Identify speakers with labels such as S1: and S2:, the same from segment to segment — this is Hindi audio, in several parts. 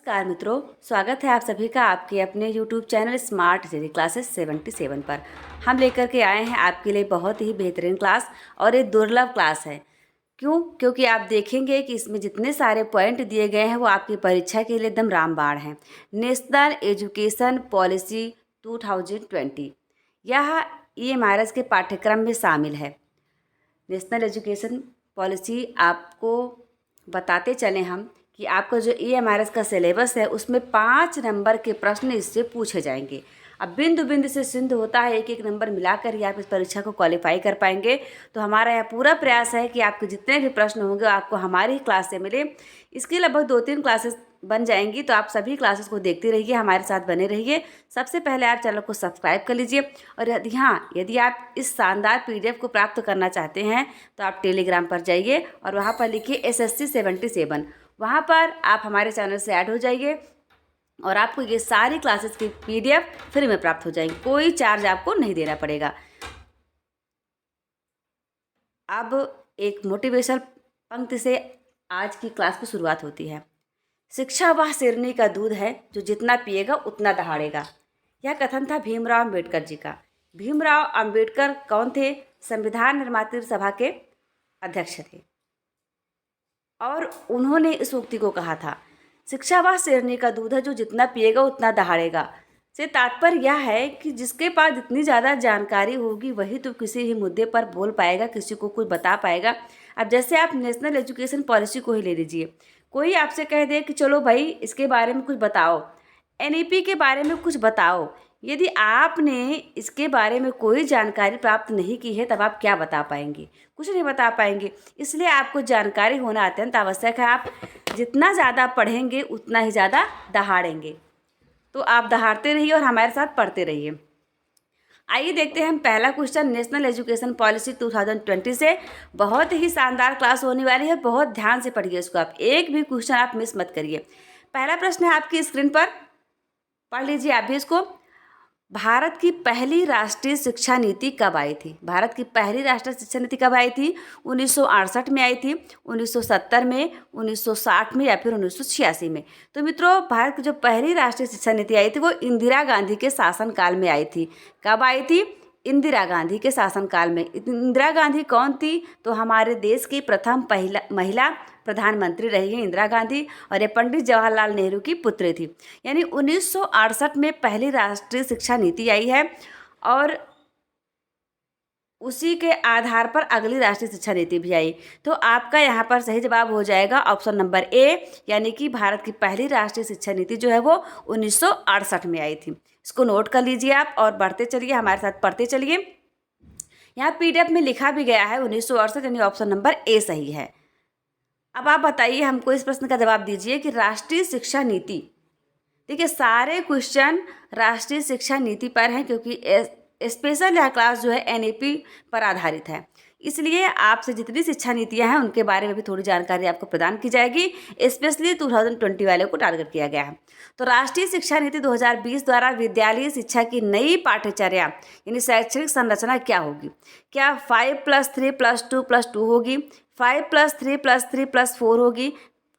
S1: नमस्कार मित्रों, स्वागत है आप सभी का आपके अपने YouTube channel smart study classes 77 पर। हम लेकर के आए हैं आपके लिए बहुत ही बेहतरीन क्लास और एक दुर्लभ क्लास है। क्योंकि आप देखेंगे कि इसमें जितने सारे पॉइंट दिए गए हैं वो आपकी परीक्षा के लिए एकदम रामबाण हैं। नेशनल एजुकेशन पॉलिसी 2020 यह EMRS के पाठ्यक्रम में शामिल है। नेशनल एजुकेशन पॉलिसी आपको बताते चले हम कि आपका जो EMRS का सिलेबस है उसमें 5 नंबर के प्रश्न इससे पूछे जाएंगे। अब बिंदु बिंदु से सिंधु होता है, एक एक नंबर मिलाकर ही आप इस परीक्षा को क्वालिफाई कर पाएंगे। तो हमारा यह पूरा प्रयास है कि आपके जितने भी प्रश्न होंगे आपको हमारी ही क्लास से मिले। इसकी लगभग 2-3 क्लासेस बन जाएंगी, तो आप सभी क्लासेस को देखते रहिए, हमारे साथ बने रहिए। सबसे पहले आप चैनल को सब्सक्राइब कर लीजिए और यदि आप इस शानदार PDF को प्राप्त करना चाहते हैं तो आप टेलीग्राम पर जाइए और वहाँ पर लिखिए SSC 77। वहाँ पर आप हमारे चैनल से ऐड हो जाइए और आपको ये सारी क्लासेस की PDF फ्री में प्राप्त हो जाएंगी, कोई चार्ज आपको नहीं देना पड़ेगा। अब एक मोटिवेशनल पंक्ति से आज की क्लास की शुरुआत होती है। शिक्षा वह शेरनी का दूध है जो जितना पिएगा उतना दहाड़ेगा। यह कथन था भीमराव अम्बेडकर जी का। भीमराव अम्बेडकर कौन थे? संविधान निर्मात्री सभा के अध्यक्ष थे और उन्होंने इस उक्ति को कहा था, शिक्षा वह शेरनी का दूध है जो जितना पिएगा उतना दहाड़ेगा। से तात्पर्य यह है कि जिसके पास जितनी ज़्यादा जानकारी होगी वही तो किसी भी मुद्दे पर बोल पाएगा, किसी को कुछ बता पाएगा। अब जैसे आप नेशनल एजुकेशन पॉलिसी को ही ले लीजिए, कोई आपसे कह दे कि चलो भाई इसके बारे में कुछ बताओ, NEP के बारे में कुछ बताओ। यदि आपने इसके बारे में कोई जानकारी प्राप्त नहीं की है तब आप क्या बता पाएंगे? कुछ नहीं बता पाएंगे। इसलिए आपको जानकारी होना अत्यंत आवश्यक है। आप जितना ज़्यादा पढ़ेंगे उतना ही ज़्यादा दहाड़ेंगे। तो आप दहाड़ते रहिए और हमारे साथ पढ़ते रहिए। आइए देखते हैं हम पहला क्वेश्चन नेशनल एजुकेशन पॉलिसी 2020 से। बहुत ही शानदार क्लास होने वाली है, बहुत ध्यान से पढ़िए इसको, आप एक भी क्वेश्चन आप मिस मत करिए। पहला प्रश्न है आपकी स्क्रीन पर, पढ़ लीजिए आप भी इसको। भारत की पहली राष्ट्रीय शिक्षा नीति कब आई थी? भारत की पहली राष्ट्रीय शिक्षा नीति कब आई थी? 1968 में आई थी, 1970 में, 1960 में या फिर 1986 में? तो मित्रों, भारत की जो पहली राष्ट्रीय शिक्षा नीति आई थी वो इंदिरा गांधी के शासनकाल में आई थी। कब आई थी? इंदिरा गांधी के शासनकाल में। इंदिरा गांधी कौन थी? तो हमारे देश की प्रथम महिला प्रधानमंत्री रही है इंदिरा गांधी, और ये पंडित जवाहरलाल नेहरू की पुत्री थी। यानी 1968 में पहली राष्ट्रीय शिक्षा नीति आई है और उसी के आधार पर अगली राष्ट्रीय शिक्षा नीति भी आई। तो आपका यहाँ पर सही जवाब हो जाएगा ऑप्शन नंबर ए, यानी कि भारत की पहली राष्ट्रीय शिक्षा नीति जो है वो 1968 में आई थी। इसको नोट कर लीजिए आप और बढ़ते चलिए, हमारे साथ पढ़ते चलिए। यहाँ PDF में लिखा भी गया है 1968, यानी ऑप्शन नंबर ए सही है। अब आप बताइए, हमको इस प्रश्न का जवाब दीजिए कि राष्ट्रीय शिक्षा नीति, देखिए सारे क्वेश्चन राष्ट्रीय शिक्षा नीति पर हैं क्योंकि स्पेशल यह क्लास जो है NEP पर आधारित है। इसलिए आपसे जितनी शिक्षा नीतियां हैं उनके बारे में भी थोड़ी जानकारी आपको प्रदान की जाएगी, स्पेशली 2020 वाले को टारगेट किया गया है। तो राष्ट्रीय शिक्षा नीति 2020 द्वारा विद्यालयी शिक्षा की नई पाठ्यचर्या यानी शैक्षणिक संरचना क्या होगी? क्या 5+3+2+2 होगी, 5+3+3+4 होगी,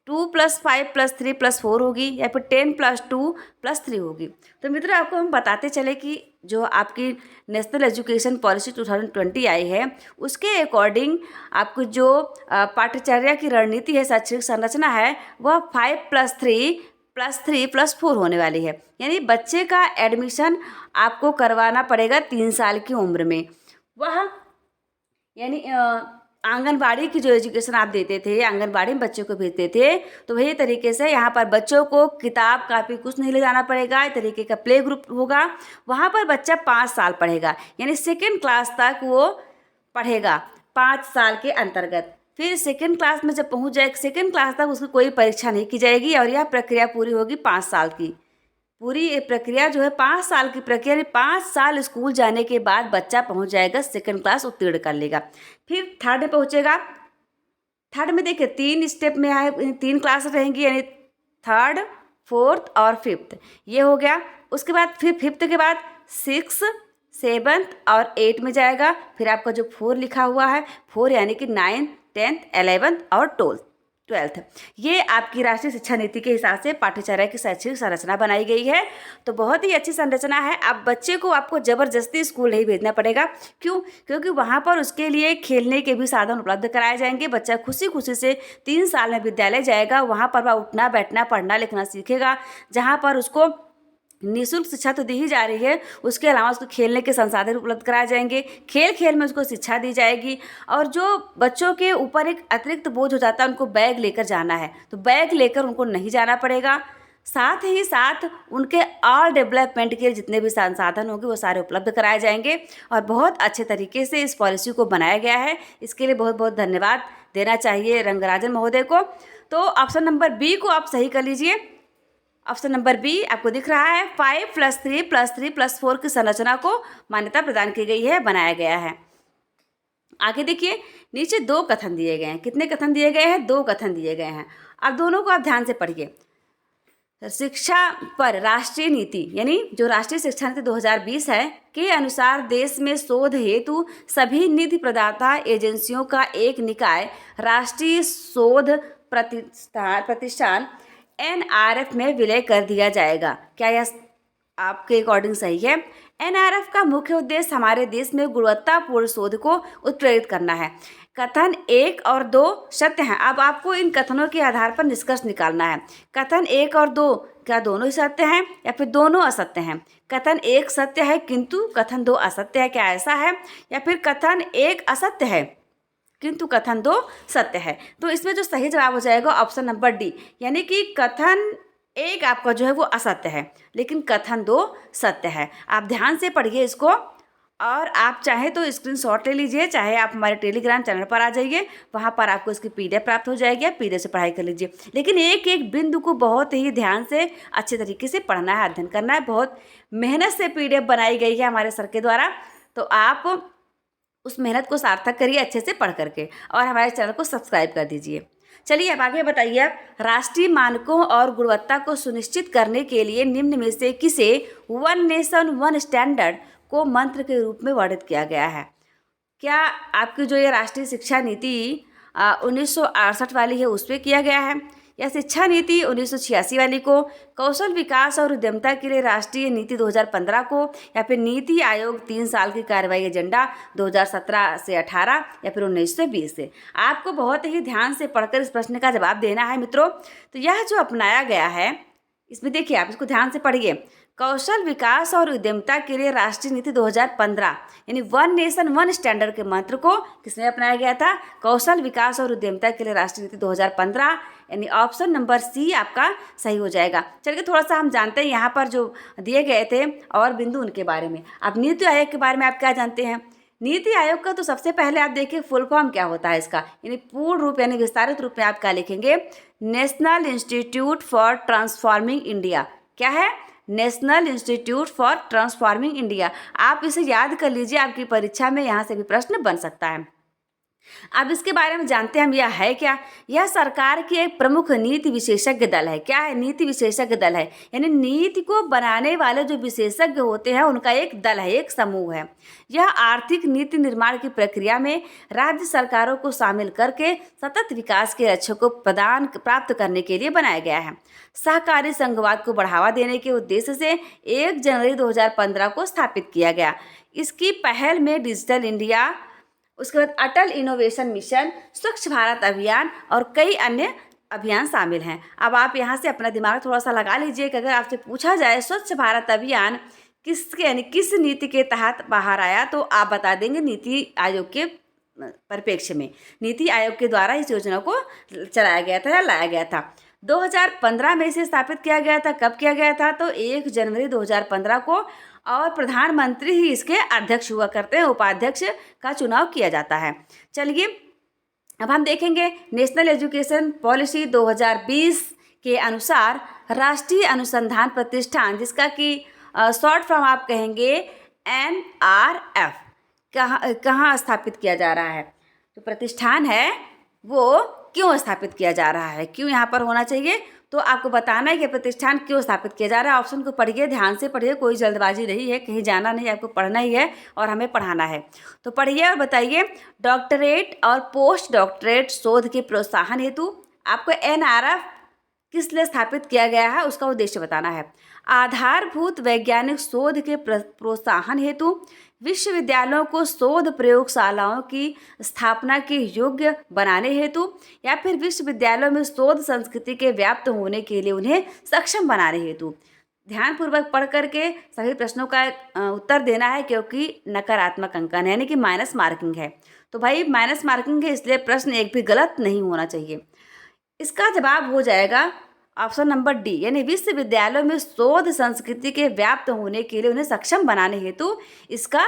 S1: 2+5+3+4 होगी, या फिर 10+2+3 होगी? तो मित्रों, आपको हम बताते चले कि जो आपकी नेशनल एजुकेशन पॉलिसी 2020 आई है उसके अकॉर्डिंग आपको जो पाठ्यचर्या की रणनीति है, शैक्षणिक संरचना है, वह 5+3+3+4 होने वाली है। यानी बच्चे का एडमिशन आपको करवाना पड़ेगा 3 साल की उम्र में। वह यानी आंगनबाड़ी की जो एजुकेशन आप देते थे, आंगनबाड़ी में बच्चों को भेजते थे, तो वही तरीके से यहाँ पर बच्चों को किताब कापी कुछ नहीं ले जाना पड़ेगा। इस तरीके का प्ले ग्रुप होगा, वहाँ पर बच्चा 5 साल पढ़ेगा, यानी सेकेंड क्लास तक वो पढ़ेगा 5 साल के अंतर्गत। फिर सेकेंड क्लास में जब पहुँच जाए, सेकेंड क्लास तक उसकी कोई परीक्षा नहीं की जाएगी और यह प्रक्रिया पूरी होगी 5 साल की। पूरी ये प्रक्रिया जो है 5 साल की प्रक्रिया, 5 साल स्कूल जाने के बाद बच्चा पहुंच जाएगा, सेकंड क्लास उत्तीर्ण कर लेगा। फिर थर्ड में पहुंचेगा। थर्ड में देखिए 3 स्टेप में आए, 3 क्लास रहेंगी, यानी थर्ड, फोर्थ और फिफ्थ, ये हो गया। उसके बाद फिर फिफ्थ के बाद 6, 7 और 8 में जाएगा। फिर आपका जो 4 लिखा हुआ है, 4 यानी कि 9, 10, 11 और 12। 12th। ये आपकी राष्ट्रीय शिक्षा नीति के हिसाब से पाठ्यचर्या की शैक्षिक संरचना बनाई गई है। तो बहुत ही अच्छी संरचना है। अब बच्चे को आपको ज़बरदस्ती स्कूल नहीं भेजना पड़ेगा। क्यों? क्योंकि वहाँ पर उसके लिए खेलने के भी साधन उपलब्ध कराए जाएंगे। बच्चा खुशी खुशी से 3 साल में विद्यालय जाएगा। वहाँ पर वह उठना बैठना पढ़ना लिखना सीखेगा, जहाँ पर उसको निःशुल्क शिक्षा तो दी ही जा रही है, उसके अलावा उसको खेलने के संसाधन उपलब्ध कराए जाएंगे। खेल खेल में उसको शिक्षा दी जाएगी। और जो बच्चों के ऊपर एक अतिरिक्त बोझ हो जाता है, उनको बैग लेकर जाना है, तो बैग लेकर उनको नहीं जाना पड़ेगा। साथ ही साथ उनके ऑल डेवलपमेंट के जितने भी संसाधन होंगे वो सारे उपलब्ध कराए जाएंगे। और बहुत अच्छे तरीके से इस पॉलिसी को बनाया गया है। इसके लिए बहुत बहुत धन्यवाद देना चाहिए रंगराजन महोदय को। तो ऑप्शन नंबर बी को आप सही कर लीजिए। ऑप्शन नंबर बी आपको दिख रहा है, 5+3+3+4 की संरचना को मान्यता प्रदान की गई है, बनाया गया है। आगे देखिए, नीचे 2 कथन दिए गए हैं। कितने कथन दिए गए हैं? 2 कथन दिए गए हैं। अब दोनों को आप ध्यान से पढ़िए। शिक्षा पर राष्ट्रीय नीति यानी जो राष्ट्रीय शिक्षा नीति 2020 है के अनुसार देश में शोध हेतु सभी निधि प्रदाता एजेंसियों का एक निकाय राष्ट्रीय शोध प्रतिष्ठान NRF में विलय कर दिया जाएगा। क्या यह आपके अकॉर्डिंग सही है? NRF का मुख्य उद्देश्य हमारे देश में गुणवत्तापूर्ण शोध को उत्प्रेरित करना है। कथन 1 और 2 सत्य हैं। अब आपको इन कथनों के आधार पर निष्कर्ष निकालना है। कथन 1 और 2 क्या दोनों ही सत्य हैं या फिर दोनों असत्य हैं? कथन 1 सत्य है किंतु कथन 2 असत्य है, क्या ऐसा है? या फिर कथन 1 असत्य है किंतु कथन 2 सत्य है? तो इसमें जो सही जवाब हो जाएगा ऑप्शन नंबर डी, यानी कि कथन 1 आपका जो है वो असत्य है लेकिन कथन 2 सत्य है। आप ध्यान से पढ़िए इसको, और आप चाहे तो स्क्रीनशॉट ले लीजिए, चाहे आप हमारे टेलीग्राम चैनल पर आ जाइए, वहाँ पर आपको इसकी PDF प्राप्त हो जाएगी। आप PDF से पढ़ाई कर लीजिए, लेकिन एक एक बिंदु को बहुत ही ध्यान से अच्छे तरीके से पढ़ना है, अध्ययन करना है। बहुत मेहनत से PDF बनाई गई है हमारे सर के द्वारा, तो आप उस मेहनत को सार्थक करिए अच्छे से पढ़ करके, और हमारे चैनल को सब्सक्राइब कर दीजिए। चलिए अब आगे बताइए, राष्ट्रीय मानकों और गुणवत्ता को सुनिश्चित करने के लिए निम्न में से किसे 1 नेशन 1 स्टैंडर्ड को मंत्र के रूप में वर्णित किया गया है? क्या आपकी जो ये राष्ट्रीय शिक्षा नीति 1968 वाली है उस पर किया गया है, या शिक्षा नीति 1986 वाली को, कौशल विकास और उद्यमिता के लिए राष्ट्रीय नीति 2015 को, या फिर नीति आयोग 3 साल की कार्रवाई एजेंडा 2017 से 18 या फिर 19 से 20 से? आपको बहुत ही ध्यान से पढ़कर इस प्रश्न का जवाब देना है मित्रों। तो यह जो अपनाया गया है इसमें देखिए, आप इसको ध्यान से पढ़िए। कौशल विकास और उद्यमिता के लिए राष्ट्रीय नीति 2015 यानी 1 नेशन 1 स्टैंडर्ड के मंत्र को किसने अपनाया गया था? कौशल विकास और उद्यमिता के लिए राष्ट्रीय नीति 2015, यानी ऑप्शन नंबर सी आपका सही हो जाएगा। चलिए थोड़ा सा हम जानते हैं यहाँ पर जो दिए गए थे और बिंदु उनके बारे में। अब नीति आयोग के बारे में आप क्या जानते हैं? नीति आयोग का तो सबसे पहले आप देखिए फुल फॉर्म क्या होता है इसका, यानी पूर्ण रूप यानी विस्तारित रूप में आप क्या लिखेंगे? National institute for transforming India. क्या है? National institute for transforming India. आप इसे याद कर लीजिए, आपकी परीक्षा में यहाँ से भी प्रश्न बन सकता है। अब इसके बारे में जानते हैं हम, यह है क्या? यह सरकार की एक प्रमुख नीति विशेषज्ञ दल है। क्या है? नीति विशेषज्ञ दल है, यानी नीति को बनाने वाले जो विशेषज्ञ होते हैं उनका एक दल है, एक समूह है। यह आर्थिक नीति निर्माण की प्रक्रिया में राज्य सरकारों को शामिल करके सतत विकास के लक्ष्य को प्राप्त करने के लिए बनाया गया है। सहकारी संघवाद को बढ़ावा देने के उद्देश्य से 1 जनवरी 2015 को स्थापित किया गया। इसकी पहल में डिजिटल इंडिया, उसके बाद अटल इनोवेशन मिशन, स्वच्छ भारत अभियान और कई अन्य अभियान शामिल हैं। अब आप यहाँ से अपना दिमाग थोड़ा सा लगा लीजिए कि अगर आपसे पूछा जाए स्वच्छ भारत अभियान किसके यानी किस नीति के तहत बाहर आया, तो आप बता देंगे नीति आयोग के परिप्रेक्ष्य में। नीति आयोग के द्वारा इस योजना को चलाया गया था या लाया गया था। 2015 में इसे स्थापित किया गया था। कब किया गया था? तो 1 जनवरी 2015 को, और प्रधानमंत्री ही इसके अध्यक्ष हुआ करते हैं, उपाध्यक्ष का चुनाव किया जाता है। चलिए अब हम देखेंगे नेशनल एजुकेशन पॉलिसी 2020 के अनुसार राष्ट्रीय अनुसंधान प्रतिष्ठान, जिसका कि शॉर्ट फॉर्म आप कहेंगे NRF, कहाँ स्थापित किया जा रहा है? जो प्रतिष्ठान है वो क्यों स्थापित किया जा रहा है, क्यों यहाँ पर होना चाहिए, तो आपको बताना है कि प्रतिष्ठान क्यों स्थापित किया जा रहा है। ऑप्शन को पढ़िए, ध्यान से पढ़िए, कोई जल्दबाजी नहीं है, कहीं जाना नहीं, आपको पढ़ना ही है और हमें पढ़ाना है। तो पढ़िए और बताइए। डॉक्टरेट और पोस्ट डॉक्टरेट शोध के प्रोत्साहन हेतु, आपको एनआरएफ किस लिए स्थापित किया गया है उसका उद्देश्य बताना है। आधारभूत वैज्ञानिक शोध के प्रोत्साहन हेतु विश्वविद्यालयों को शोध प्रयोगशालाओं की स्थापना के योग्य बनाने हेतु, या फिर विश्वविद्यालयों में शोध संस्कृति के व्याप्त होने के लिए उन्हें सक्षम बनाने हेतु। ध्यानपूर्वक पढ़ करके सभी प्रश्नों का उत्तर देना है, क्योंकि नकारात्मक अंकन है, यानी कि माइनस मार्किंग है। तो भाई माइनस मार्किंग है, इसलिए प्रश्न एक भी गलत नहीं होना चाहिए। इसका जवाब हो जाएगा ऑप्शन नंबर डी, यानी विश्वविद्यालयों में शोध संस्कृति के व्याप्त होने के लिए उन्हें सक्षम बनाने हेतु इसकी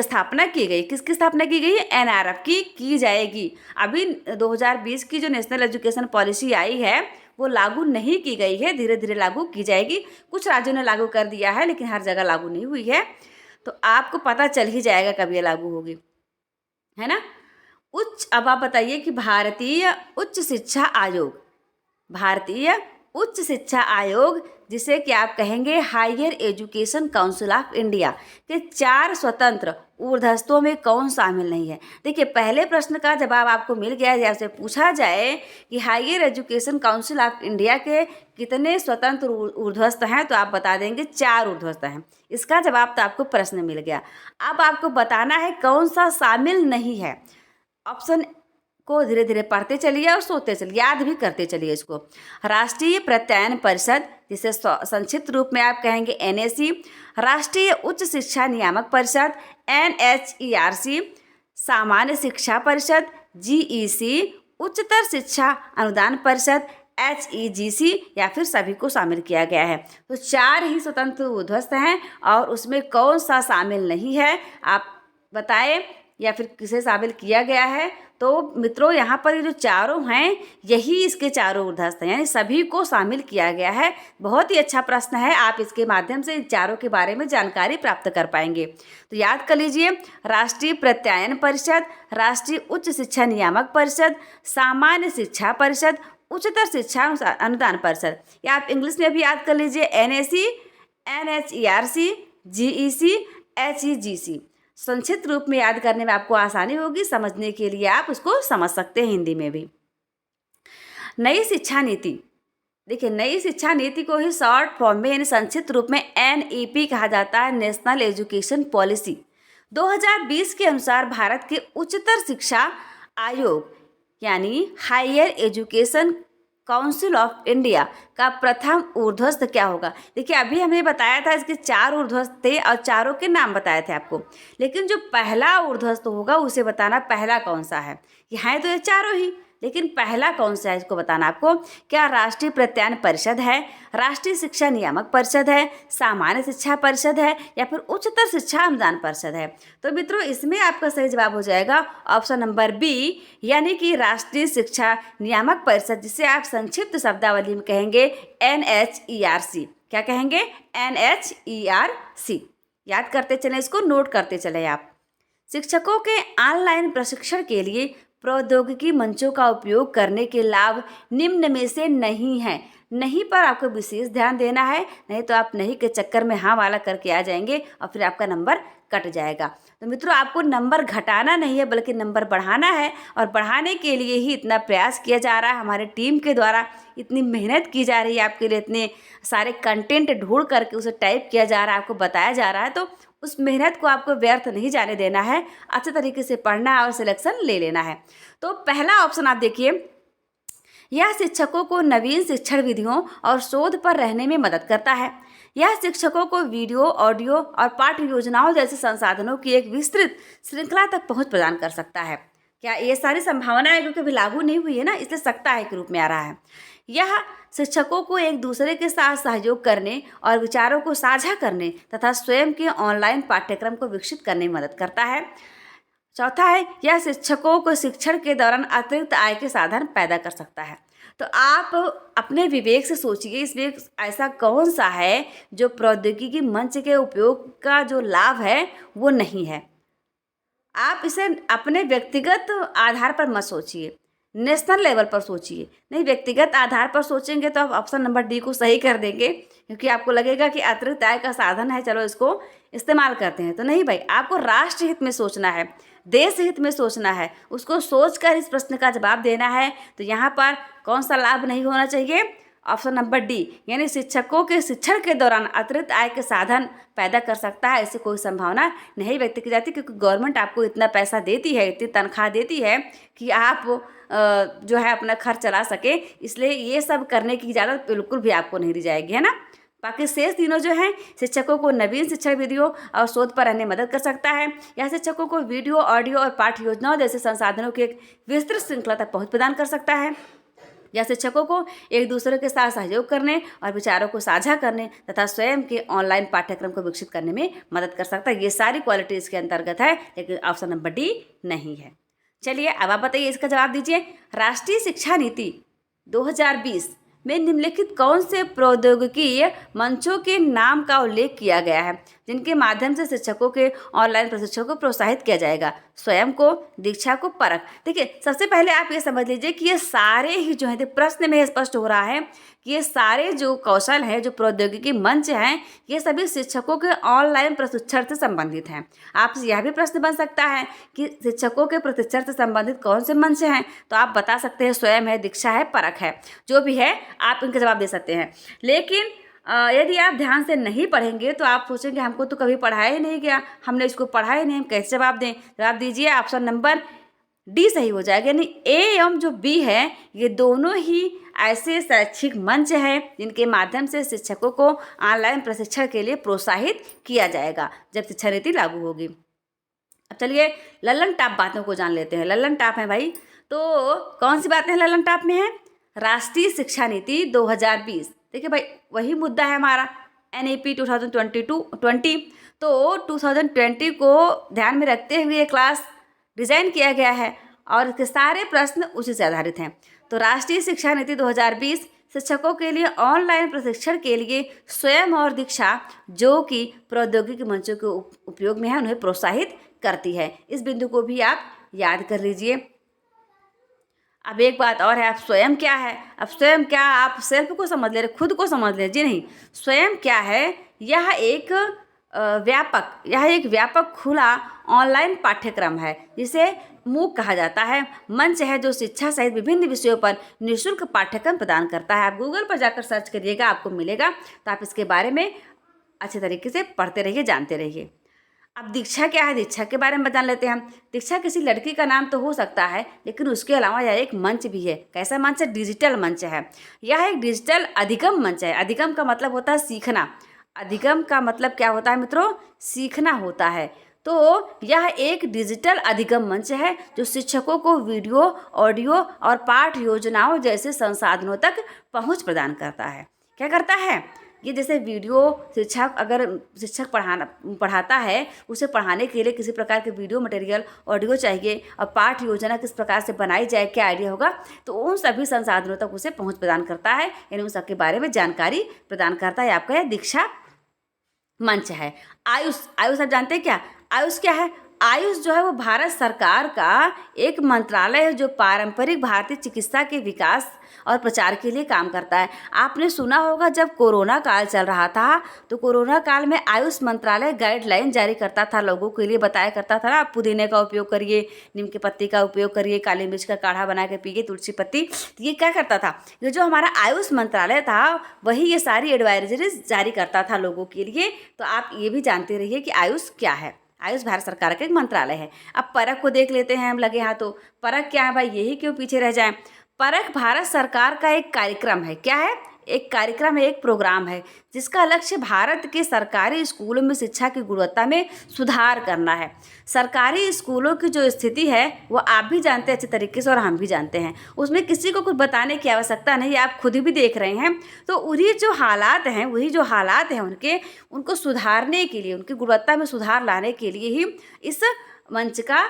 S1: स्थापना की गई। किसकी स्थापना की गई है? एनआरएफ की जाएगी। अभी 2020 की जो नेशनल एजुकेशन पॉलिसी आई है वो लागू नहीं की गई है, धीरे धीरे लागू की जाएगी। कुछ राज्यों ने लागू कर दिया है, लेकिन हर जगह लागू नहीं हुई है। तो आपको पता चल ही जाएगा कब ये लागू होगी, है ना। अब आप बताइए कि भारतीय उच्च शिक्षा आयोग जिसे कि आप कहेंगे higher education council of India के 4 स्वतंत्र ऊर्ध्वस्तों में कौन शामिल नहीं है। देखिए, पहले प्रश्न का जवाब आपको मिल गया है। जैसे पूछा जाए कि higher education council of India के कितने स्वतंत्र ऊर्ध्वस्त हैं, तो आप बता देंगे 4 ऊर्ध्वस्त हैं। इसका जवाब तो आपको प्रश्न मिल गया। अब आपको बताना है कौन सा शामिल नहीं है। ऑप्शन को धीरे धीरे पढ़ते चलिए और सोचते चलिए, याद भी करते चलिए इसको। राष्ट्रीय प्रत्यायन परिषद, जिसे संक्षिप्त रूप में आप कहेंगे एनएसी, राष्ट्रीय उच्च शिक्षा नियामक परिषद एनएचईआरसी, सामान्य शिक्षा परिषद जीईसी, उच्चतर शिक्षा अनुदान परिषद एचईजीसी, या फिर सभी को शामिल किया गया है। तो 4 ही स्वतंत्र ऊर्ध्वस्त हैं, और उसमें कौन सा शामिल नहीं है आप बताएं, या फिर किसे शामिल किया गया है। तो मित्रों, यहाँ पर ये जो चारों हैं यही इसके चारों ऊर्ध्वस्त हैं, यानी सभी को शामिल किया गया है। बहुत ही अच्छा प्रश्न है, आप इसके माध्यम से इन चारों के बारे में जानकारी प्राप्त कर पाएंगे। तो याद कर लीजिए, राष्ट्रीय प्रत्यायन परिषद, राष्ट्रीय उच्च शिक्षा नियामक परिषद, सामान्य शिक्षा परिषद, उच्चतर शिक्षा अनुदान परिषद, या आप इंग्लिश में भी याद कर लीजिए एनएसी, एनएचईआरसी, जीईसी, एचईजीसी। संक्षिप्त रूप में याद करने में आपको आसानी होगी, समझने के लिए आप उसको समझ सकते हैं हिंदी में भी। नई शिक्षा नीति, देखिए नई शिक्षा नीति को ही शॉर्ट फॉर्म में यानी संक्षिप्त रूप में एनईपी कहा जाता है, नेशनल एजुकेशन पॉलिसी। 2020 के अनुसार भारत के उच्चतर शिक्षा आयोग यानी higher education council of India का प्रथम ऊर्ध्वस्त क्या होगा। देखिए, अभी हमने बताया था इसके 4 ऊर्ध्वस्त थे और चारों के नाम बताए थे आपको, लेकिन जो पहला ऊर्ध्वस्त होगा उसे बताना पहला कौन सा है। ये हैं तो ये चारों ही, लेकिन पहला कौन सा है इसको बताना आपको। क्या राष्ट्रीय प्रत्यायन परिषद है, राष्ट्रीय शिक्षा नियामक परिषद है, सामान्य शिक्षा परिषद है, या फिर उच्चतर शिक्षा अनुदान परिषद है। तो मित्रों, इसमें आपका सही जवाब हो जाएगा ऑप्शन नंबर बी, यानी कि राष्ट्रीय शिक्षा नियामक परिषद, जिसे आप संक्षिप्त शब्दावली में कहेंगे एनएचईआरसी। क्या कहेंगे? एनएचईआरसी। याद करते चलें, इसको नोट करते चले आप। शिक्षकों के ऑनलाइन प्रशिक्षण के लिए प्रौद्योगिकी मंचों का उपयोग करने के लाभ निम्न में से नहीं है। नहीं पर आपको विशेष ध्यान देना है, नहीं तो आप नहीं के चक्कर में हाँ वाला करके आ जाएंगे और फिर आपका नंबर कट जाएगा। तो मित्रों, आपको नंबर घटाना नहीं है बल्कि नंबर बढ़ाना है, और बढ़ाने के लिए ही इतना प्रयास किया जा रहा है हमारे टीम के द्वारा। इतनी मेहनत की जा रही है आपके लिए, इतने सारे कंटेंट ढूंढ करके उसे टाइप किया जा रहा है, आपको बताया जा रहा है। तो उस मेहनत को आपको व्यर्थ नहीं जाने देना है, अच्छे तरीके से पढ़ना है और सिलेक्शन ले लेना है। तो पहला ऑप्शन आप देखिए, यह शिक्षकों को नवीन शिक्षण विधियों और शोध पर रहने में मदद करता है। यह शिक्षकों को वीडियो, ऑडियो और पाठ्य योजनाओं जैसे संसाधनों की एक विस्तृत श्रृंखला तक पहुंच प्रदान कर सकता है। क्या ये सारी संभावना है, क्योंकि अभी लागू नहीं हुई है ना, इसलिए सकता है के रूप में आ रहा है। यह शिक्षकों को एक दूसरे के साथ सहयोग करने और विचारों को साझा करने तथा स्वयं के ऑनलाइन पाठ्यक्रम को विकसित करने में मदद करता है। चौथा है, यह शिक्षकों को शिक्षण के दौरान अतिरिक्त आय के साधन पैदा कर सकता है। तो आप अपने विवेक से सोचिए, इसमें ऐसा कौन सा है जो प्रौद्योगिकी मंच के उपयोग का जो लाभ है वो नहीं है। आप इसे अपने व्यक्तिगत आधार पर मत सोचिए, नेशनल लेवल पर सोचिए। नहीं, व्यक्तिगत आधार पर सोचेंगे तो आप ऑप्शन नंबर डी को सही कर देंगे, क्योंकि आपको लगेगा कि अतिरिक्त आय का साधन है, चलो इसको इस्तेमाल करते हैं। तो नहीं भाई, आपको राष्ट्र हित में सोचना है, देश हित में सोचना है, उसको सोचकर इस प्रश्न का जवाब देना है। तो यहाँ पर कौन सा लाभ नहीं होना चाहिए? ऑप्शन नंबर डी, यानी शिक्षकों के शिक्षण के दौरान अतिरिक्त आय के साधन पैदा कर सकता है, ऐसी कोई संभावना नहीं व्यक्त की जाती, क्योंकि गवर्नमेंट आपको इतना पैसा देती है, इतनी तनख्वाह देती है कि आप जो है अपना खर्च चला सके, इसलिए ये सब करने की इजाज़त बिल्कुल भी आपको नहीं दी जाएगी, है ना। बाकी शेष तीनों जो हैं शिक्षकों को नवीन शिक्षण विधियों और शोध पर रहने मदद कर सकता है, या शिक्षकों को वीडियो, ऑडियो और पाठ्य योजनाओं जैसे संसाधनों की एक विस्तृत श्रृंखला तक पहुँच प्रदान कर सकता है, या शिक्षकों को एक दूसरे के साथ सहयोग करने और विचारों को साझा करने तथा स्वयं के ऑनलाइन पाठ्यक्रम को विकसित करने में मदद कर सकता है। ये सारी क्वालिटी इसके अंतर्गत है, लेकिन ऑप्शन नंबर डी नहीं है। चलिए अब आप बताइए, इसका जवाब दीजिए। राष्ट्रीय शिक्षा नीति 2020 में निम्नलिखित कौन से प्रौद्योगिकी मंचों के नाम का उल्लेख किया गया है जिनके माध्यम से शिक्षकों के ऑनलाइन प्रशिक्षण को प्रोत्साहित किया जाएगा? स्वयं को, दीक्षा को, परख। देखिए, सबसे पहले आप ये समझ लीजिए कि ये सारे ही जो है प्रश्न में स्पष्ट हो रहा है कि ये सारे जो कौशल हैं, जो प्रौद्योगिकी मंच हैं, ये सभी शिक्षकों के ऑनलाइन प्रशिक्षण से संबंधित हैं। आपसे यह भी प्रश्न बन सकता है कि शिक्षकों के प्रशिक्षण से संबंधित कौन से मंच हैं, तो आप बता सकते हैं स्वयं है, दीक्षा है, परख है, जो भी है आप इनका जवाब दे सकते हैं। लेकिन यदि आप ध्यान से नहीं पढ़ेंगे तो आप सोचेंगे हमको तो कभी पढ़ाया ही नहीं गया, हमने इसको पढ़ा ही नहीं, हम कैसे जवाब दें? जवाब दीजिए, ऑप्शन नंबर डी सही हो जाएगा। यानी ए एवं जो बी है, ये दोनों ही ऐसे शैक्षिक मंच हैं जिनके माध्यम से शिक्षकों को ऑनलाइन प्रशिक्षण के लिए प्रोत्साहित किया जाएगा जब शिक्षा नीति लागू होगी। अब चलिए लल्लन टॉप बातों को जान लेते हैं। लल्लन टॉप है भाई, तो कौन सी बातें लल्लन टॉप में है? राष्ट्रीय शिक्षा नीति 2020। देखिए भाई, वही मुद्दा है हमारा NEP 2020। तो 2020 को ध्यान में रखते हुए क्लास डिज़ाइन किया गया है और इसके सारे प्रश्न उसी से आधारित हैं। तो राष्ट्रीय शिक्षा नीति 2020 शिक्षकों के लिए ऑनलाइन प्रशिक्षण के लिए स्वयं और दीक्षा, जो कि प्रौद्योगिकी मंचों के उपयोग में है, उन्हें प्रोत्साहित करती है। इस बिंदु को भी आप याद कर लीजिए। अब एक बात और है, आप स्वयं क्या है? अब स्वयं क्या, आप सेल्फ को समझ ले रहे, खुद को समझ ले जी नहीं। स्वयं क्या है? यह एक व्यापक खुला ऑनलाइन पाठ्यक्रम है जिसे मूक कहा जाता है। मंच है जो शिक्षा सहित विभिन्न विषयों पर निःशुल्क पाठ्यक्रम प्रदान करता है। आप गूगल पर जाकर सर्च करिएगा, आपको मिलेगा, तो आप इसके बारे में अच्छे तरीके से पढ़ते रहिए, जानते रहिए। अब दीक्षा क्या है? दीक्षा के बारे में जान लेते हैं हम। दीक्षा किसी लड़की का नाम तो हो सकता है, लेकिन उसके अलावा यह एक मंच भी है। कैसा मंच है? डिजिटल मंच है। यह एक डिजिटल अधिगम मंच है। अधिगम का मतलब होता है सीखना। अधिगम का मतलब क्या होता है मित्रों? सीखना होता है। तो यह एक डिजिटल अधिगम मंच है जो शिक्षकों को वीडियो, ऑडियो और पाठ योजनाओं जैसे संसाधनों तक पहुंच प्रदान करता है। क्या करता है? ये जैसे वीडियो, शिक्षक पढ़ाता है, उसे पढ़ाने के लिए किसी प्रकार के वीडियो मटेरियल, ऑडियो चाहिए और पाठ योजना किस प्रकार से बनाई जाए, क्या आइडिया होगा, तो उन सभी संसाधनों तक उसे पहुंच प्रदान करता है, यानी उन सबके बारे में जानकारी प्रदान करता है। आपका यह दीक्षा मंच है। आयुष आप जानते हैं क्या? आयुष क्या है? आयुष जो है वो भारत सरकार का एक मंत्रालय है जो पारंपरिक भारतीय चिकित्सा के विकास और प्रचार के लिए काम करता है। आपने सुना होगा जब कोरोना काल चल रहा था, तो कोरोना काल में आयुष मंत्रालय गाइडलाइन जारी करता था, लोगों के लिए बताया करता था ना, आप पुदीने का उपयोग करिए, नीम के पत्ती का उपयोग करिए, काली मिर्च का काढ़ा बना के पिए, तुलसी पत्ती। तो ये क्या करता था? ये जो हमारा आयुष मंत्रालय था, वही ये सारी एडवाइजरीज जारी करता था लोगों के लिए। तो आप ये भी जानते रहिए कि आयुष क्या है। आयुष भारत सरकार का एक मंत्रालय है। अब परख को देख लेते हैं हम लगे हाथों। परख क्या है भाई? यही क्यों पीछे रह जाएं? परख भारत सरकार का एक कार्यक्रम है। क्या है? एक कार्यक्रम है, एक प्रोग्राम है जिसका लक्ष्य भारत के सरकारी स्कूलों में शिक्षा की गुणवत्ता में सुधार करना है। सरकारी स्कूलों की जो स्थिति है वो आप भी जानते हैं अच्छे तरीके से और हम भी जानते हैं, उसमें किसी को कुछ बताने की आवश्यकता नहीं, आप खुद भी देख रहे हैं। तो वही जो हालात हैं उनको सुधारने के लिए, उनकी गुणवत्ता में सुधार लाने के लिए ही इस मंच का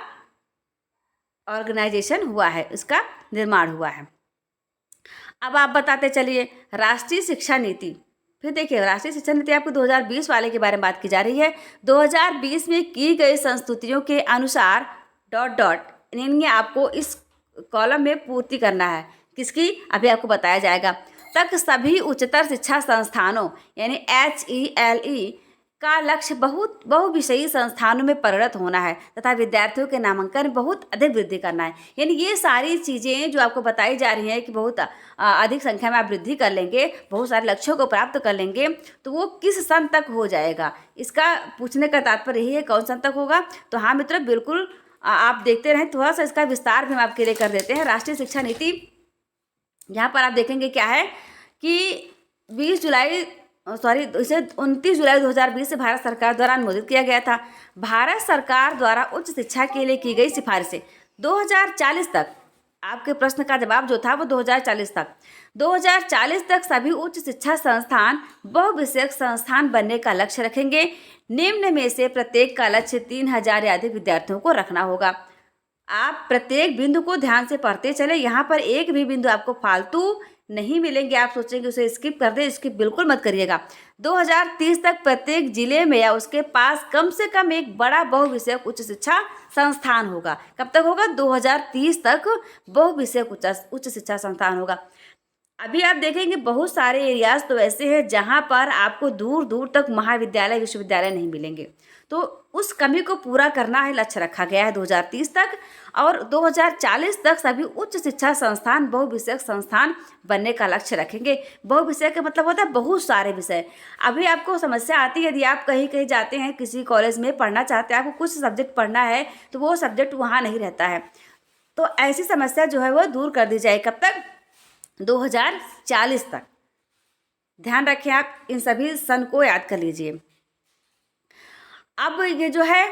S1: ऑर्गेनाइजेशन हुआ है, इसका निर्माण हुआ है। अब आप बताते चलिए राष्ट्रीय शिक्षा नीति। फिर देखिए, राष्ट्रीय शिक्षा नीति आपको 2020 वाले के बारे में बात की जा रही है। 2020 में की गई संस्तुतियों के अनुसार ... इन्हें आपको इस कॉलम में पूर्ति करना है। किसकी? अभी आपको बताया जाएगा। तक सभी उच्चतर शिक्षा संस्थानों यानी HELE का लक्ष्य बहुविषयी संस्थानों में परिणत होना है तथा विद्यार्थियों के नामांकन में बहुत अधिक वृद्धि करना है। यानी ये सारी चीज़ें जो आपको बताई जा रही हैं कि बहुत अधिक संख्या में आप वृद्धि कर लेंगे, बहुत सारे लक्ष्यों को प्राप्त कर लेंगे, तो वो किस सन तक हो जाएगा, इसका पूछने का तात्पर्य यही है, कौन सन तक होगा। तो हाँ मित्रों, बिल्कुल आप देखते रहें, थोड़ा सा इसका विस्तार भी हम आपके लिए कर देते हैं। राष्ट्रीय शिक्षा नीति, यहाँ पर आप देखेंगे क्या है कि 29 जुलाई 2020 से भारत सरकार द्वारा अनुमोदित किया गया था। भारत सरकार द्वारा उच्च शिक्षा के लिए की गई सिफारिशें 2040 तक, आपके प्रश्न का जवाब जो था वो 2040 तक सभी उच्च शिक्षा संस्थान बहुविषयक संस्थान बनने का लक्ष्य रखेंगे। निम्न में से प्रत्येक का लक्ष्य 3000 या अधिक विद्यार्थियों को रखना होगा। आप प्रत्येक बिंदु को ध्यान से पढ़ते चले, यहाँ पर एक भी बिंदु आपको फालतू नहीं मिलेंगे। आप सोचेंगे उसे स्किप कर दे, स्किप बिल्कुल मत करिएगा। 2030 तक प्रत्येक जिले में या उसके पास कम से कम एक बड़ा बहुविषयक उच्च शिक्षा संस्थान होगा। कब तक होगा? 2030 तक बहुविषयक उच्च शिक्षा संस्थान होगा। अभी आप देखेंगे बहुत सारे एरियाज तो ऐसे हैं जहाँ पर आपको दूर दूर तक महाविद्यालय विश्वविद्यालय नहीं मिलेंगे, तो उस कमी को पूरा करना है, लक्ष्य रखा गया है 2030 तक। और 2040 तक सभी उच्च शिक्षा संस्थान बहुविषयक संस्थान बनने का लक्ष्य रखेंगे। बहुविषय का मतलब होता है बहुत सारे विषय। अभी आपको समस्या आती है, यदि आप कहीं कहीं जाते हैं, किसी कॉलेज में पढ़ना चाहते हैं, आपको कुछ सब्जेक्ट पढ़ना है तो वो सब्जेक्ट वहाँ नहीं रहता है, तो ऐसी समस्या जो है वो दूर कर दी जाए। कब तक? 2040 तक। ध्यान रखें, आप इन सभी सन को याद कर लीजिए। अब ये जो है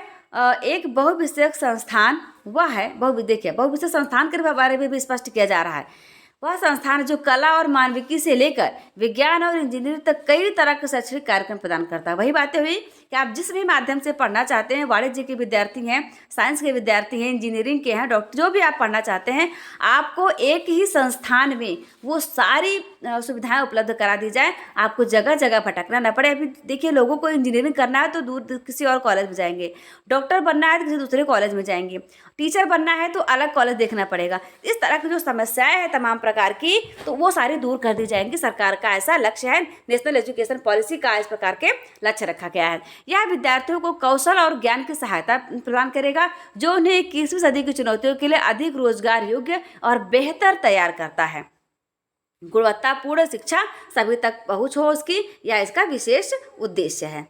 S1: एक बहुविषयक संस्थान वह है, बहुविषयक संस्थान के बारे में भी स्पष्ट किया जा रहा है। वह संस्थान जो कला और मानविकी से लेकर विज्ञान और इंजीनियरिंग तक कई तरह के शैक्षणिक कार्यक्रम प्रदान करता है। वही बातें हुई कि आप जिस भी माध्यम से पढ़ना चाहते हैं, वाणिज्य के विद्यार्थी हैं, साइंस के विद्यार्थी हैं, इंजीनियरिंग के हैं, डॉक्टर, जो भी आप पढ़ना चाहते हैं, आपको एक ही संस्थान में वो सारी सुविधाएं उपलब्ध करा दी जाए, आपको जगह जगह भटकना न पड़े। अभी देखिए, लोगों को इंजीनियरिंग करना है तो दूर किसी और कॉलेज में जाएंगे, डॉक्टर बनना है तो किसी दूसरे कॉलेज में जाएंगे, टीचर बनना है तो अलग कॉलेज देखना पड़ेगा। इस तरह की जो समस्याएं हैं तमाम प्रकार की, तो वो सारी दूर कर दी जाएंगी। सरकार का ऐसा लक्ष्य है, नेशनल एजुकेशन पॉलिसी का इस प्रकार के लक्ष्य रखा गया है। यह विद्यार्थियों को कौशल और ज्ञान की सहायता प्रदान करेगा, जो उन्हें 21वीं सदी की चुनौतियों के लिए अधिक रोजगार योग्य और बेहतर तैयार करता है। गुणवत्तापूर्ण शिक्षा सभी तक पहुंच हो उसकी, यह इसका विशेष उद्देश्य है।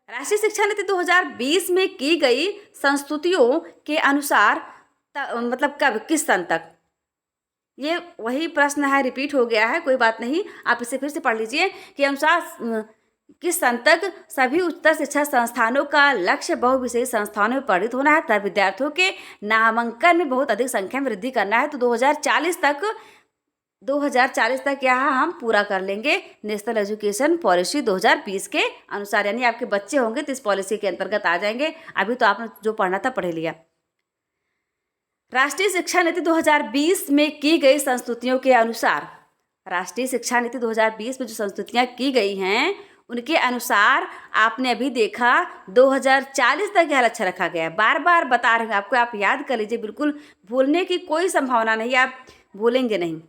S1: राष्ट्रीय शिक्षा नीति 2020 में की गई संस्तुतियों के अनुसार मतलब कब, किस सन तक? ये वही प्रश्न है, रिपीट हो गया है, कोई बात नहीं, आप इसे फिर से पढ़ लीजिए कि अनुसार किस सन तक सभी उच्चतर शिक्षा संस्थानों का लक्ष्य बहुविषयी संस्थानों में परिणत होना है तथा विद्यार्थियों के नामांकन में बहुत अधिक संख्या में वृद्धि करना है। तो 2040 तक यह हम पूरा कर लेंगे नेशनल एजुकेशन पॉलिसी 2020 के अनुसार। यानी आपके बच्चे होंगे तो इस पॉलिसी के अंतर्गत आ जाएंगे। अभी तो आपने जो पढ़ना था पढ़ लिया। राष्ट्रीय शिक्षा नीति 2020 में की गई संस्तुतियों के अनुसार, राष्ट्रीय शिक्षा नीति 2020 में जो संस्तुतियाँ की गई हैं उनके अनुसार आपने अभी देखा 2040 तक यह लक्ष्य रखा गया है। बार बार बता रहे हैं आपको, आप याद कर लीजिए, बिल्कुल भूलने की कोई संभावना नहीं, आप भूलेंगे नहीं।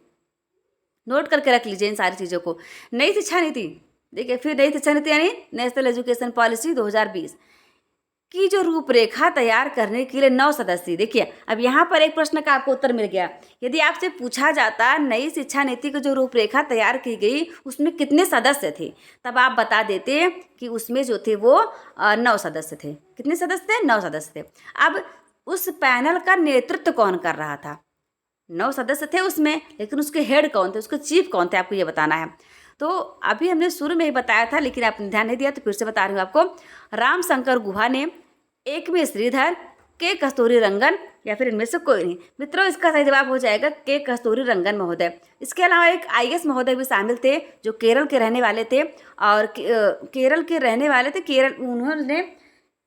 S1: नोट करके रख लीजिए इन सारी चीज़ों को। नई शिक्षा नीति, देखिए फिर नई शिक्षा नीति यानी नेशनल एजुकेशन पॉलिसी 2020 की जो रूपरेखा तैयार करने के लिए 9 सदस्य। देखिए अब यहाँ पर एक प्रश्न का आपको उत्तर मिल गया। यदि आपसे पूछा जाता नई शिक्षा नीति की जो रूपरेखा तैयार की गई उसमें कितने सदस्य थे, तब आप बता देते कि उसमें जो थे वो 9 सदस्य थे। कितने सदस्य थे? 9 सदस्य थे। अब उस पैनल का नेतृत्व कौन कर रहा था? 9 सदस्य थे उसमें, लेकिन उसके हेड कौन थे, उसके चीफ कौन थे, आपको ये बताना है। तो अभी हमने शुरू में ही बताया था, लेकिन आपने ध्यान नहीं दिया, तो फिर से बता रही हूँ आपको। रामशंकर गुहा ने, एकमी श्रीधर, के कस्तूरी रंगन, या फिर इनमें से कोई नहीं। मित्रों, इसका सही जवाब हो जाएगा के कस्तूरी रंगन महोदय। इसके अलावा एक IAS महोदय भी शामिल थे जो केरल के रहने वाले थे, और केरल के रहने वाले थे। उन्होंने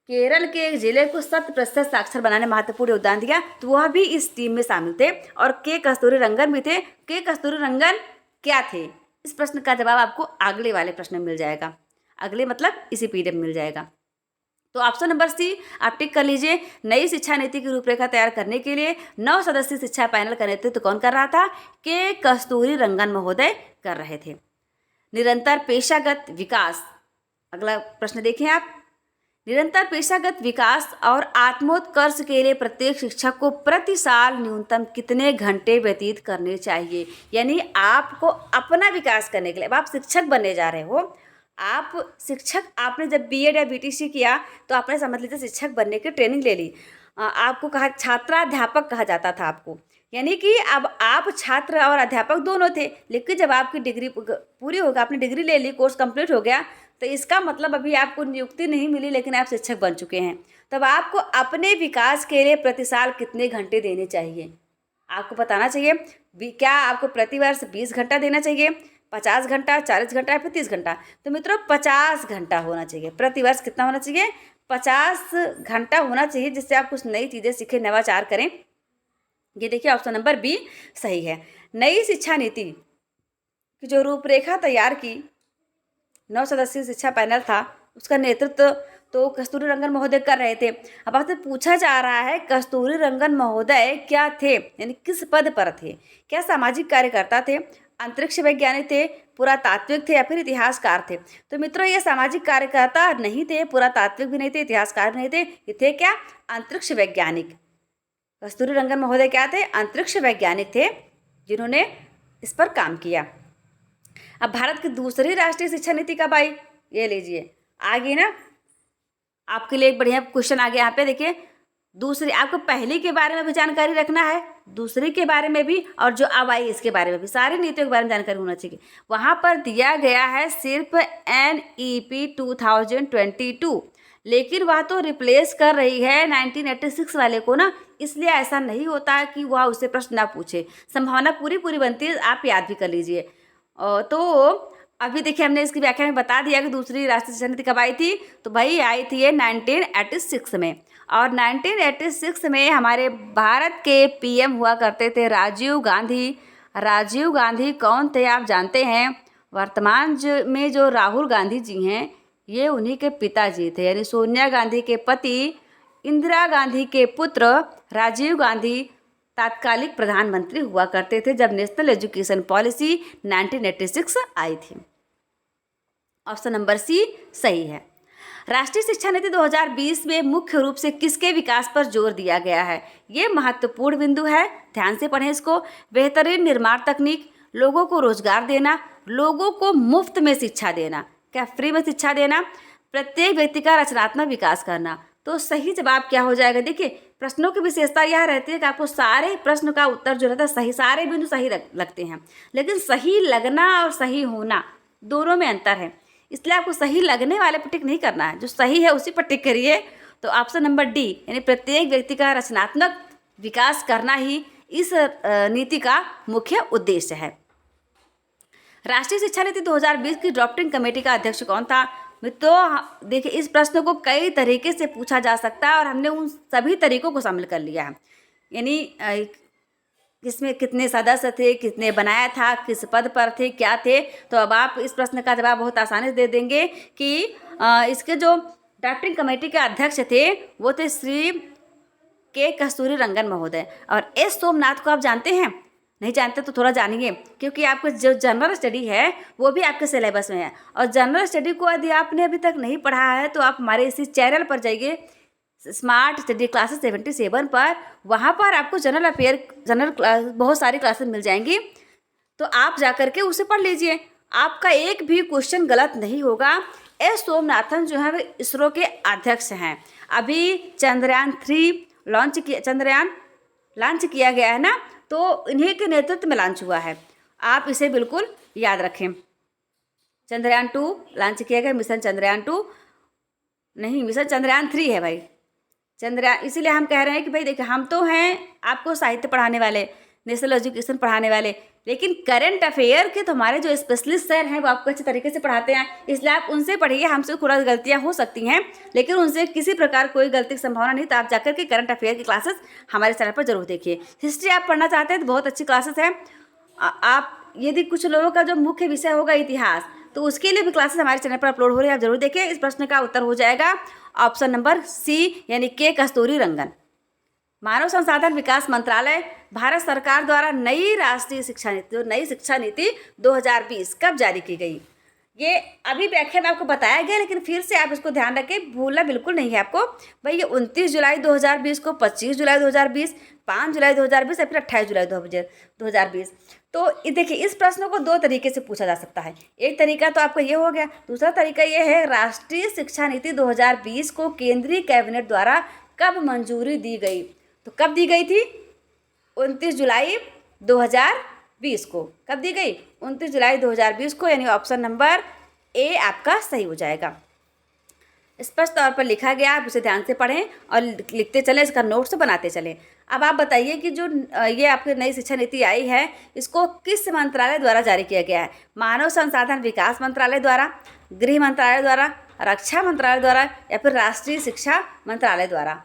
S1: केरल के एक जिले को 100% साक्षर बनाने में महत्वपूर्ण योगदान दिया, तो वह भी इस टीम में शामिल थे। और के कस्तूरी रंगन भी थे। के कस्तूरी रंगन क्या थे? इस प्रश्न का जवाब आपको अगले वाले प्रश्न में मिल जाएगा। अगले मतलब इसी PDF में मिल जाएगा। तो ऑप्शन नंबर C आप टिक कर लीजिए। नई शिक्षा नीति की रूपरेखा तैयार करने के लिए 9 सदस्यीय शिक्षा पैनल का नेतृत्व कौन कर रहा था? के कस्तूरी रंगन महोदय कर रहे थे। निरंतर पेशागत विकास अगला प्रश्न देखें आप। निरंतर पेशागत विकास और आत्मोत्कर्ष के लिए प्रत्येक शिक्षक को प्रति साल न्यूनतम कितने घंटे व्यतीत करने चाहिए? यानी आपको अपना विकास करने के लिए, अब आप शिक्षक बनने जा रहे हो, आप शिक्षक, आपने जब बीएड या बीटीसी किया तो आपने समझ लीजिए शिक्षक बनने की ट्रेनिंग ले ली। आपको कहा छात्राध्यापक कहा जाता था आपको, यानी कि अब आप छात्र और अध्यापक दोनों थे। लेकिन जब आपकी डिग्री पूरी होगा, आपने डिग्री ले ली, कोर्स कंप्लीट हो गया, तो इसका मतलब अभी आपको नियुक्ति नहीं मिली लेकिन आप शिक्षक बन चुके हैं। तब आपको अपने विकास के लिए प्रति साल कितने घंटे देने चाहिए? आपको बताना चाहिए। क्या आपको प्रति वर्ष 20 घंटा देना चाहिए, 50 घंटा, 40 घंटा या फिर 30 घंटा? तो मित्रों 50 घंटा होना चाहिए। प्रति वर्ष कितना होना चाहिए? 50 घंटा होना चाहिए, जिससे आप कुछ नई चीज़ें सीखें, नवाचार करें। ये देखिए ऑप्शन नंबर बी सही है। नई शिक्षा नीति की जो रूपरेखा तैयार की 9 सदस्यीय शिक्षा पैनल था, उसका नेतृत्व तो कस्तूरी रंगन महोदय कर रहे थे। अब आपसे पूछा जा रहा है कस्तूरी रंगन महोदय क्या थे, यानी किस पद पर थे? क्या सामाजिक कार्यकर्ता थे, अंतरिक्ष वैज्ञानिक थे, पुरातात्विक थे या फिर इतिहासकार थे? तो मित्रों ये सामाजिक कार्यकर्ता नहीं थे, पुरातात्विक भी नहीं थे, इतिहासकार भी नहीं थे, ये थे क्या? अंतरिक्ष वैज्ञानिक। कस्तूरी रंगन महोदय क्या थे? अंतरिक्ष वैज्ञानिक थे, जिन्होंने इस पर काम किया। अब भारत की दूसरी राष्ट्रीय शिक्षा नीति कब आई? ये लीजिए, आगे ना आपके लिए एक बढ़िया क्वेश्चन आ गया यहाँ पे। देखिए दूसरी, आपको पहली के बारे में भी जानकारी रखना है, दूसरी के बारे में भी, और जो अब आई इसके बारे में भी, सारी नीतियों के बारे में जानकारी होना चाहिए। वहाँ पर दिया गया है सिर्फ NEP 2022, लेकिन वह तो रिप्लेस कर रही है 1986 वाले को ना, इसलिए ऐसा नहीं होता कि वह उससे प्रश्न ना पूछे। संभावना पूरी बनती है, आप याद भी कर लीजिए। तो अभी देखिए हमने इसकी व्याख्या में बता दिया कि दूसरी राष्ट्रीय शिक्षा नीति कब आई थी। तो भाई आई थी ये 1986 में, और 1986 में हमारे भारत के PM हुआ करते थे राजीव गांधी। राजीव गांधी कौन थे आप जानते हैं? वर्तमान में जो राहुल गांधी जी हैं, ये उन्हीं के पिताजी थे, यानी सोनिया गांधी के पति, इंदिरा गांधी के पुत्र राजीव गांधी तात्कालिक प्रधानमंत्री हुआ करते थे जब नेशनल एजुकेशन पॉलिसी 1986 आई थी। ऑप्शन नंबर सी सही है। राष्ट्रीय शिक्षा नीति 2020 में मुख्य रूप से किसके विकास पर जोर दिया गया है? ये महत्वपूर्ण बिंदु है, ध्यान से पढ़ें इसको। बेहतरीन निर्माण तकनीक, लोगों को रोजगार देना, लोगों को मुफ्त में शिक्षा देना, क्या फ्री में शिक्षा देना, प्रत्येक व्यक्ति का रचनात्मक विकास करना। तो सही जवाब क्या हो जाएगा? देखिए प्रश्नों की विशेषता यह रहती है कि आपको सारे प्रश्न का उत्तर जो रहता है सही, सारे बिंदु सही लगते हैं, लेकिन सही लगना और सही होना दोनों में अंतर है, इसलिए आपको सही लगने वाले पर टिक नहीं करना है, जो सही है उसी पर टिक करिए। तो ऑप्शन नंबर डी, यानी प्रत्येक व्यक्ति का रचनात्मक विकास करना ही इस नीति का मुख्य उद्देश्य है। राष्ट्रीय शिक्षा नीति 2020 की ड्राफ्टिंग कमेटी का अध्यक्ष कौन था? मित्रों देखिए इस प्रश्न को कई तरीके से पूछा जा सकता है और हमने उन सभी तरीकों को शामिल कर लिया है, यानी इसमें कितने सदस्य थे, कितने बनाया था, किस पद पर थे, क्या थे। तो अब आप इस प्रश्न का जवाब बहुत आसानी से दे देंगे कि इसके जो ड्राफ्टिंग कमेटी के अध्यक्ष थे वो थे श्री के कस्तूरी रंगन महोदय। और एस सोमनाथ को आप जानते हैं? नहीं जानते तो थोड़ा जानिए, क्योंकि आपको जो जनरल स्टडी है वो भी आपके सिलेबस में है, और जनरल स्टडी को यदि आपने अभी तक नहीं पढ़ा है तो आप हमारे इसी चैनल पर जाइए, स्मार्ट स्टडी क्लासेस 77 पर। वहाँ पर आपको जनरल बहुत सारी क्लासेस मिल जाएंगी, तो आप जा करके उसे पढ़ लीजिए, आपका एक भी क्वेश्चन गलत नहीं होगा। एस सोमनाथन जो है वे इसरो के अध्यक्ष हैं। अभी चंद्रयान लॉन्च किया गया है ना, तो इन्हीं के नेतृत्व में लॉन्च हुआ है, आप इसे बिल्कुल याद रखें। चंद्रयान 2 लॉन्च किया गया, मिशन चंद्रयान 2 नहीं, मिशन चंद्रयान 3 है भाई, चंद्रयान। इसीलिए हम कह रहे हैं कि भाई देखिए हम तो हैं आपको साहित्य पढ़ाने वाले, नेशनल एजुकेशन पढ़ाने वाले, लेकिन करंट अफेयर के तो हमारे जो स्पेशलिस्ट सर हैं वो आपको अच्छे तरीके से पढ़ाते हैं, इसलिए आप उनसे पढ़िए। हमसे थोड़ा गलतियां हो सकती हैं, लेकिन उनसे किसी प्रकार कोई गलती की संभावना नहीं। तो आप जाकर के करंट अफेयर की क्लासेस हमारे चैनल पर जरूर देखिए। हिस्ट्री आप पढ़ना चाहते हैं तो बहुत अच्छी क्लासेस हैं। आप यदि कुछ लोगों का जो मुख्य विषय होगा इतिहास, तो उसके लिए भी क्लासेस हमारे चैनल पर अपलोड हो रही है, आप जरूर देखिए। इस प्रश्न का उत्तर हो जाएगा ऑप्शन नंबर सी, यानी के कस्तूरी रंगन। मानव संसाधन विकास मंत्रालय भारत सरकार द्वारा नई राष्ट्रीय शिक्षा नीति 2020 कब जारी की गई? ये अभी व्याख्या में आपको बताया गया, लेकिन फिर से आप इसको ध्यान रखें, भूलना बिल्कुल नहीं है आपको। भाई ये 29 जुलाई 2020 को, 25 जुलाई 2020, 5 जुलाई 2020 या फिर 28 जुलाई 2020। तो देखिए, इस प्रश्न को दो तरीके से पूछा जा सकता है। एक तरीका तो आपका ये हो गया, दूसरा तरीका ये है, राष्ट्रीय शिक्षा नीति 2020 को केंद्रीय कैबिनेट द्वारा कब मंजूरी दी गई? तो कब दी गई थी? 29 जुलाई 2020 को। कब दी गई? 29 जुलाई 2020 को, यानी ऑप्शन नंबर ए आपका सही हो जाएगा। स्पष्ट तौर पर लिखा गया, आप उसे ध्यान से पढ़ें और लिखते चलें, इसका नोट्स बनाते चलें। अब आप बताइए कि जो ये आपकी नई शिक्षा नीति आई है, इसको किस मंत्रालय द्वारा जारी किया गया है? मानव संसाधन विकास मंत्रालय द्वारा, गृह मंत्रालय द्वारा, रक्षा मंत्रालय द्वारा या फिर राष्ट्रीय शिक्षा मंत्रालय द्वारा?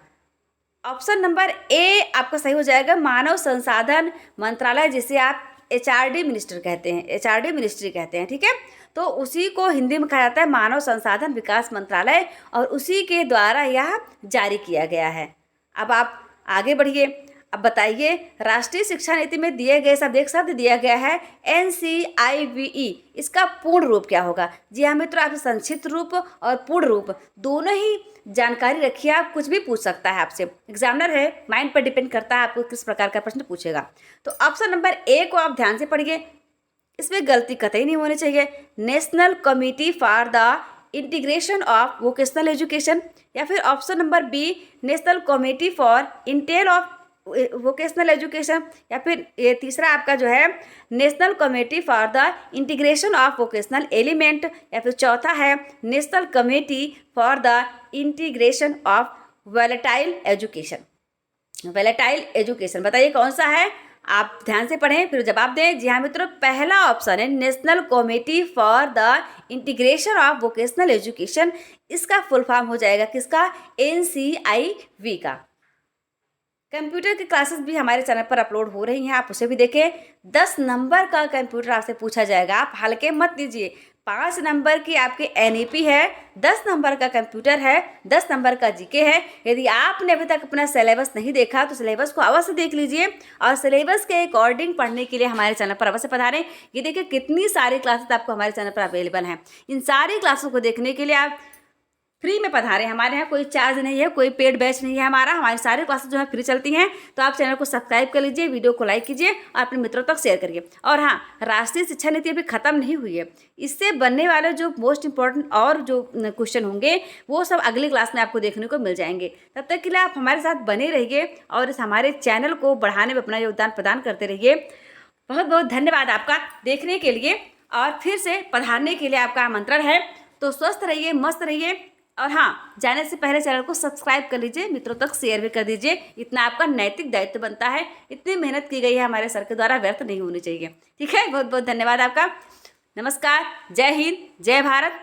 S1: ऑप्शन नंबर ए आपका सही हो जाएगा, मानव संसाधन मंत्रालय, जिसे आप एचआरडी मिनिस्टर कहते हैं, एचआरडी मिनिस्ट्री कहते हैं, ठीक है। तो उसी को हिंदी में कहा जाता है मानव संसाधन विकास मंत्रालय, और उसी के द्वारा यह जारी किया गया है। अब आप आगे बढ़िए, अब बताइए, राष्ट्रीय शिक्षा नीति में दिए गए शब्द, एक शब्द दिया गया है NCIVE, इसका पूर्ण रूप क्या होगा? जी हाँ मित्रों, आप संक्षिप्त रूप और पूर्ण रूप दोनों ही जानकारी रखिए, आप कुछ भी पूछ सकता है आपसे, एग्जामिनर है, माइंड पर डिपेंड करता है आपको किस प्रकार का प्रश्न पूछेगा। तो ऑप्शन नंबर ए को आप ध्यान से पढ़िए, इसमें गलती कतई नहीं होनी चाहिए। National committee for the integration of vocational education, या फिर option number B, national committee for intel of vocational education, या फिर ये तीसरा आपका जो है national committee for the integration of vocational element, या फिर चौथा है national committee for the integration of volatile education. Volatile education बताइए कौन सा है? आप ध्यान से पढ़ें फिर जवाब दें। जी हाँ मित्रों, पहला ऑप्शन है national committee for the integration of vocational education. इसका फुल फॉर्म हो जाएगा किसका? NCIV का। कंप्यूटर की क्लासेस भी हमारे चैनल पर अपलोड हो रही हैं, आप उसे भी देखें। 10 नंबर का कंप्यूटर आपसे पूछा जाएगा, आप हल्के मत लीजिए। 5 नंबर की आपकी NEP है, 10 नंबर का कंप्यूटर है, 10 नंबर का GK है। यदि आपने अभी तक अपना सिलेबस नहीं देखा तो सिलेबस को अवश्य देख लीजिए, और सिलेबस के अकॉर्डिंग पढ़ने के लिए हमारे चैनल पर अवश्य पधारें। ये देखिए कितनी सारी क्लासेस आपको हमारे चैनल पर अवेलेबल हैं। इन सारी क्लासों को देखने के लिए आप फ्री में पधारें। हमारे यहाँ कोई चार्ज नहीं है, कोई पेड बैच नहीं है हमारा, हमारी सारी क्लासेस जो है फ्री चलती हैं। तो आप चैनल को सब्सक्राइब कर लीजिए, वीडियो को लाइक कीजिए और अपने मित्रों तक शेयर करिए। और हाँ, राष्ट्रीय शिक्षा नीति अभी खत्म नहीं हुई है, इससे बनने वाले जो मोस्ट इंपॉर्टेंट और जो क्वेश्चन होंगे वो सब अगली क्लास में आपको देखने को मिल जाएंगे। तब तक के लिए आप हमारे साथ बने रहिए और इस हमारे चैनल को बढ़ाने में अपना योगदान प्रदान करते रहिए। बहुत बहुत धन्यवाद आपका देखने के लिए, और फिर से पधारने के लिए आपका आमंत्रण है। तो स्वस्थ रहिए, मस्त रहिए, और हाँ, जाने से पहले चैनल को सब्सक्राइब कर लीजिए, मित्रों तक शेयर भी कर दीजिए। इतना आपका नैतिक दायित्व बनता है, इतनी मेहनत की गई है हमारे सर के द्वारा, व्यर्थ नहीं होनी चाहिए। ठीक है, बहुत बहुत धन्यवाद आपका। नमस्कार, जय हिंद, जय भारत।